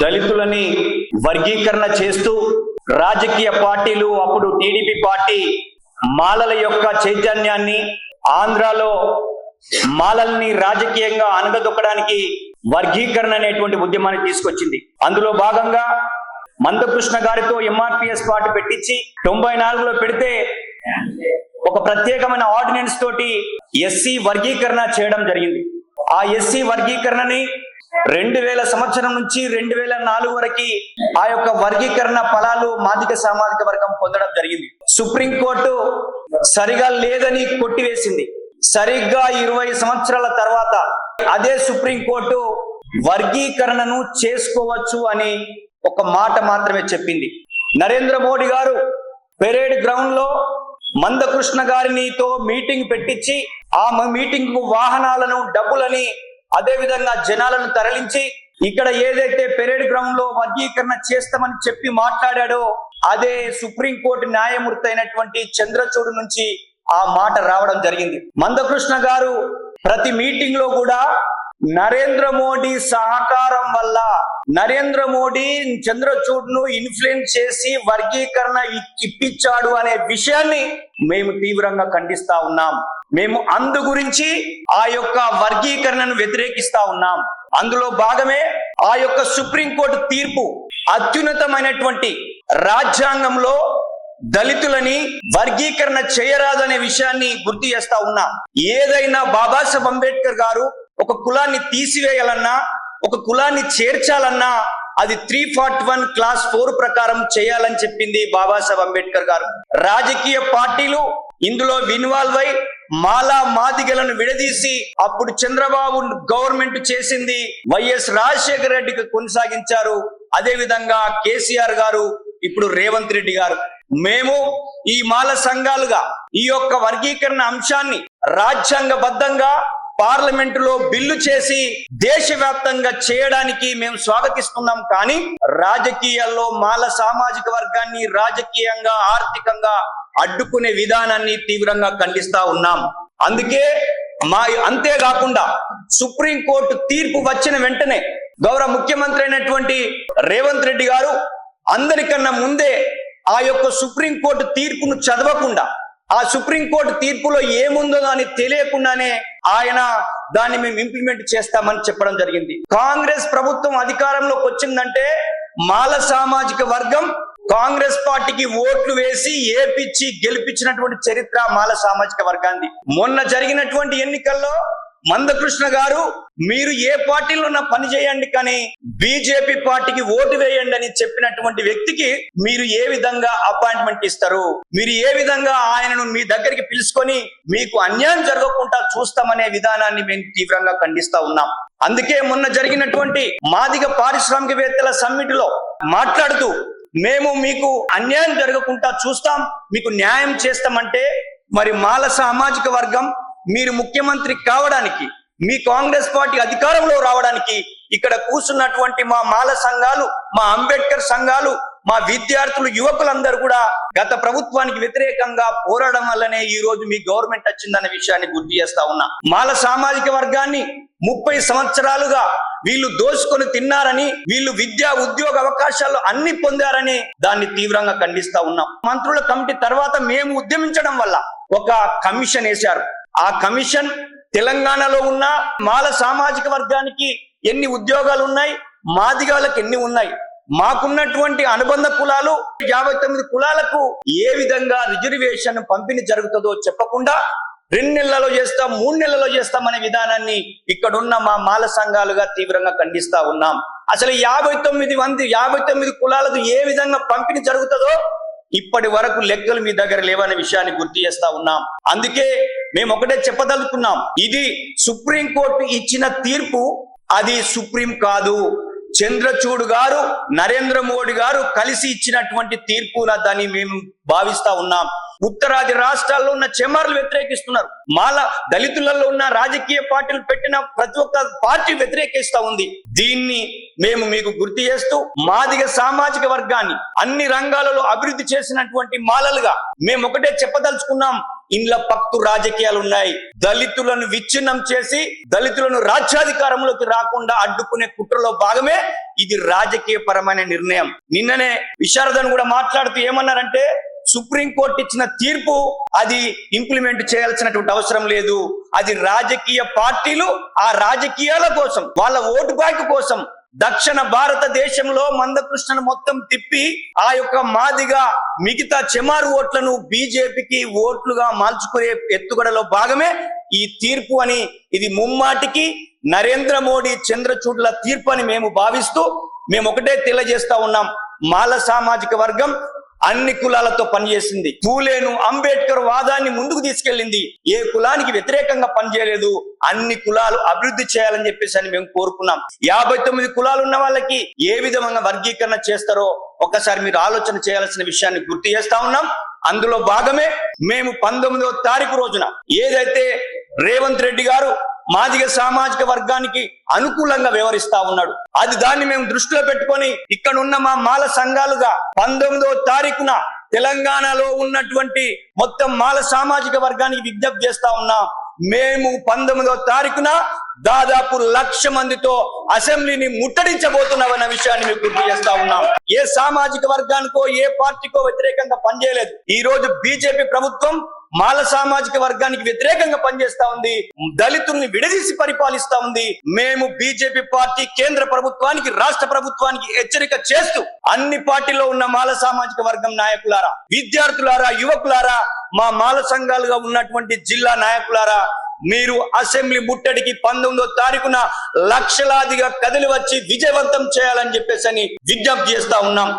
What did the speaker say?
దళితులని వర్గీకరణ చేస్తూ రాజకీయ పార్టీలు, అప్పుడు టీడీపీ పార్టీ మాలల యొక్క చైతన్యాన్ని, ఆంధ్రాలో మాలల్ని రాజకీయంగా అనగదొక్కడానికి వర్గీకరణ అనేటువంటి ఉద్యమాన్ని తీసుకొచ్చింది. అందులో భాగంగా మందకృష్ణ గారితో ఎంఆర్పిఎస్ పార్టీ పెట్టించి 94లో పెడితే ఒక ప్రత్యేకమైన ఆర్డినెన్స్ తోటి ఎస్సీ వర్గీకరణ చేయడం జరిగింది. ఆ ఎస్సీ వర్గీకరణని 2000 సంవత్సరం నుంచి 2004 వరకు ఆ యొక్క వర్గీకరణ ఫలాలు మాదిగ సామాజిక వర్గం పొందడం జరిగింది. సుప్రీంకోర్టు సరిగా లేదని కొట్టివేసింది. సరిగ్గా 20 సంవత్సరాల తర్వాత అదే సుప్రీంకోర్టు వర్గీకరణను చేసుకోవచ్చు అని ఒక మాట మాత్రమే చెప్పింది. నరేంద్ర మోడీ గారు పెరేడ్ గ్రౌండ్ లో మందకృష్ణ గారినితో మీటింగ్ పెట్టించి ఆ మీటింగ్ కు వాహనాలను, డబ్బులని, అదే విధంగా జనాలను తరలించి ఇక్కడ ఏదైతే పెరేడ్ గ్రౌండ్ లో వర్గీకరణ చేస్తామని చెప్పి మాట్లాడాడో అదే సుప్రీంకోర్టు న్యాయమూర్తి అయినటువంటి చంద్రచూడ్ నుంచి ఆ మాట రావడం జరిగింది. మందకృష్ణ గారు ప్రతి మీటింగ్ లో కూడా నరేంద్ర మోడీ సహకారం వల్ల నరేంద్ర మోడీ చంద్రచూడ్ ను ఇన్ఫ్లుయెన్స్ చేసి వర్గీకరణ ఇప్పించాడు అనే విషయాన్ని మేము తీవ్రంగా ఖండిస్తా ఉన్నాం. మేము అందు గురించి ఆ యొక్క వర్గీకరణను వ్యతిరేకిస్తా ఉన్నాం. అందులో భాగమే ఆ యొక్క సుప్రీంకోర్టు తీర్పు. అత్యున్నతమైనటువంటి రాజ్యాంగంలో దళితులని వర్గీకరణ చేయరాదనే విషయాన్ని గుర్తు చేస్తా ఉన్నా. ఏదైనా బాబాసాహెబ్ అంబేద్కర్ గారు ఒక కులాన్ని తీసివేయాలన్నా, ఒక కులాన్ని చేర్చాలన్నా అది 341 క్లాస్ 4 ప్రకారం చేయాలని చెప్పింది బాబాసాహెబ్ అంబేద్కర్ గారు. రాజకీయ పార్టీలు ఇందులో ఇన్వాల్వ్ అయి మాలా మాదిగలను విడదీసి అప్పుడు చంద్రబాబు గవర్నమెంట్ చేసింది వైఎస్ రాజశేఖర రెడ్డికి కొనసాగించారు. అదే విధంగా కేసీఆర్ గారు, ఇప్పుడు రేవంత్ రెడ్డి గారు. మేము ఈ మాల సంఘాలుగా ఈ యొక్క వర్గీకరణ అంశాన్ని రాజ్యాంగబద్ధంగా పార్లమెంటులో బిల్లు చేసి దేశవ్యాప్తంగా చేయడానికి మేము స్వాగతిస్తున్నాం. కానీ రాజకీయాల్లో మాల సామాజిక వర్గాన్ని రాజకీయంగా, ఆర్థికంగా అడ్డుకునే విధానాన్ని తీవ్రంగా ఖండిస్తా ఉన్నాం. అందుకే అంతేకాకుండా సుప్రీంకోర్టు తీర్పు వచ్చిన వెంటనే గౌరవ ముఖ్యమంత్రి అయినటువంటి రేవంత్ రెడ్డి గారు అందరికన్నా ముందే ఆ యొక్క సుప్రీంకోర్టు తీర్పును చదవకుండా, ఆ సుప్రీంకోర్టు తీర్పులో ఏముందో అని తెలియకుండానే ఆయన దాన్ని మేము ఇంప్లిమెంట్ చేస్తామని చెప్పడం జరిగింది. కాంగ్రెస్ ప్రభుత్వం అధికారంలోకి వచ్చిందంటే మాల సామాజిక వర్గం కాంగ్రెస్ పార్టీకి ఓట్లు వేసి ఏపిచ్చి గెలిపించినటువంటి చరిత్ర మాల సామాజిక వర్గాన్ని. మొన్న జరిగినటువంటి ఎన్నికల్లో మందకృష్ణ గారు మీరు ఏ పార్టీలో పని చేయండి కానీ బీజేపీ పార్టీకి ఓటు వేయండి అని చెప్పినటువంటి వ్యక్తికి మీరు ఏ విధంగా అపాయింట్మెంట్ ఇస్తారు? మీరు ఏ విధంగా ఆయనను మీ దగ్గరికి పిలుచుకొని మీకు అన్యాయం జరగకుండా చూస్తామనే విధానాన్ని మేము తీవ్రంగా ఖండిస్తా ఉన్నాం. అందుకే మొన్న జరిగినటువంటి మాదిగ పారిశ్రామికవేత్తల సమ్మిట్ లో మాట్లాడుతూ మేము మీకు అన్యాయం జరగకుండా చూస్తాం, మీకు న్యాయం చేస్తామంటే మరి మాల సామాజిక వర్గం మీరు ముఖ్యమంత్రి కావడానికి, మీ కాంగ్రెస్ పార్టీ అధికారంలో రావడానికి ఇక్కడ కూర్చున్నటువంటి మా మాల సంఘాలు, మా అంబేద్కర్ సంఘాలు, మా విద్యార్థులు, యువకులందరూ కూడా గత ప్రభుత్వానికి వ్యతిరేకంగా పోరాడడం వల్లనే ఈ రోజు మీ గవర్నమెంట్ వచ్చిందన్న విషయాన్ని గుర్తు చేస్తా ఉన్నా. మాల సామాజిక వర్గాన్ని 30 సంవత్సరాలుగా వీళ్ళు దోచుకొని తిన్నారని, వీళ్ళు విద్యా ఉద్యోగ అవకాశాలు అన్ని పొందారని దాన్ని తీవ్రంగా ఖండిస్తా ఉన్నాం. మంత్రుల కమిటీ తర్వాత మేము ఉద్యమించడం వల్ల ఒక కమిషన్ వేశారు. ఆ కమిషన్ తెలంగాణలో ఉన్న మాల సామాజిక వర్గానికి ఎన్ని ఉద్యోగాలు ఉన్నాయి, మాదిగాలకు ఎన్ని ఉన్నాయి, మాకున్నటువంటి అనుబంధ కులాలు 59 కులాలకు ఏ విధంగా రిజర్వేషన్ పంపిణీ జరుగుతుందో చెప్పకుండా 2 నెలల్లో చేస్తాం, 3 నెలల్లో చేస్తామనే విధానాన్ని ఇక్కడున్న మా మాల సంఘాలుగా తీవ్రంగా ఖండిస్తా ఉన్నాం. అసలు 59 కులాలకు ఏ విధంగా పంపిణీ జరుగుతుందో ఇప్పటి వరకు లెక్కలు మీ దగ్గర లేవనే విషయాన్ని గుర్తు చేస్తా ఉన్నాం. అందుకే మేము ఒకటే చెప్పదలుచుకున్నాం, ఇది సుప్రీంకోర్టు ఇచ్చిన తీర్పు, అది సుప్రీం కాదు. చంద్రచూడ్ గారు, నరేంద్ర మోడీ గారు కలిసి ఇచ్చినటువంటి తీర్పున దాన్ని మేము భావిస్తా ఉన్నాం. ఉత్తరాది రాష్ట్రాల్లో ఉన్న చెమార్లు వ్యతిరేకిస్తున్నారు. మాల దళితులలో ఉన్న రాజకీయ పార్టీలు పెట్టిన ప్రతి ఒక్క పార్టీ వ్యతిరేకిస్తా ఉంది. దీన్ని మేము మీకు గుర్తు చేస్తూ మాదిగ సామాజిక వర్గాన్ని అన్ని రంగాలలో అభివృద్ధి చేసినటువంటి మాలలుగా మేము ఒకటే చెప్పదలుచుకున్నాం, ఇండ్ల పక్తు రాజకీయాలు ఉన్నాయి. దళితులను విచ్ఛిన్నం చేసి దళితులను రాజ్యాధికారంలోకి రాకుండా అడ్డుకునే కుట్రలో భాగమే ఇది రాజకీయ పరమైన నిర్ణయం. నిన్ననే విశారదన్ కూడా మాట్లాడుతూ ఏమన్నారంటే, సుప్రీంకోర్టు ఇచ్చిన తీర్పు అది ఇంప్లిమెంట్ చేయాల్సినటువంటి అవసరం లేదు. అది రాజకీయ పార్టీలు ఆ రాజకీయాల కోసం, వాళ్ళ ఓటు బ్యాంకు కోసం దక్షిణ భారతదేశంలో మందకృష్ణను మొత్తం తిప్పి ఆ యొక్క మాదిగా మిగతా చెమారు ఓట్లను బీజేపీకి ఓట్లుగా మార్చుకునే ఎత్తుగడలో భాగమే ఈ తీర్పు అని, ఇది ముమ్మాటికి నరేంద్ర మోడీ చంద్రచూడ్ల తీర్పు అని మేము భావిస్తూ మేము ఒకటే తెలియజేస్తా ఉన్నాం. మాల సామాజిక వర్గం అన్ని కులాలతో పనిచేసింది. పూలేను అంబేద్కర్ వాదాన్ని ముందుకు తీసుకెళ్లింది. ఏ కులానికి వ్యతిరేకంగా పనిచేయలేదు. అన్ని కులాలు అభివృద్ధి చేయాలని చెప్పేసి అని మేము కోరుకున్నాం. 59 కులాలు ఉన్న వాళ్ళకి ఏ విధంగా వర్గీకరణ చేస్తారో ఒకసారి మీరు ఆలోచన చేయాల్సిన విషయాన్ని గుర్తు చేస్తా ఉన్నాం. అందులో భాగమే మేము 19వ తారీఖు రోజున ఏదైతే రేవంత్ రెడ్డి గారు మాదిగ సామాజిక వర్గానికి అనుకూలంగా వ్యవహరిస్తా ఉన్నాడు, అది దాన్ని మేము దృష్టిలో పెట్టుకొని ఇక్కడ ఉన్న మా మాల సంఘాలుగా 19వ తారీఖున తెలంగాణలో ఉన్నటువంటి మొత్తం మాల సామాజిక వర్గానికి విజ్ఞప్తి చేస్తా ఉన్నాం. మేము 19వ తారీఖున దాదాపు 1,00,000 మందితో అసెంబ్లీని ముట్టడించబోతున్నామన్న విషయాన్ని మీకు గుర్తు చేస్తా ఉన్నాం. ఏ సామాజిక వర్గానికో ఏ పార్టీకో వ్యతిరేకంగా పనిచేయలేదు. ఈ రోజు బీజేపీ ప్రభుత్వం మాల సామాజిక వర్గానికి వ్యతిరేకంగా పనిచేస్తా ఉంది, దళితుల్ని విడదీసి పరిపాలిస్తా ఉంది. మేము బీజేపీ పార్టీ కేంద్ర ప్రభుత్వానికి, రాష్ట్ర ప్రభుత్వానికి హెచ్చరిక చేస్తూ అన్ని పార్టీలో ఉన్న మాల సామాజిక వర్గం నాయకులారా, విద్యార్థులారా, యువకులారా, మా మాల సంఘాలుగా ఉన్నటువంటి జిల్లా నాయకులారా, మీరు అసెంబ్లీ ముట్టడికి 19వ తారీఖున లక్షలాదిగా కదిలి వచ్చి విజయవంతం చేయాలని చెప్పేసి విజ్ఞప్తి చేస్తా ఉన్నాం.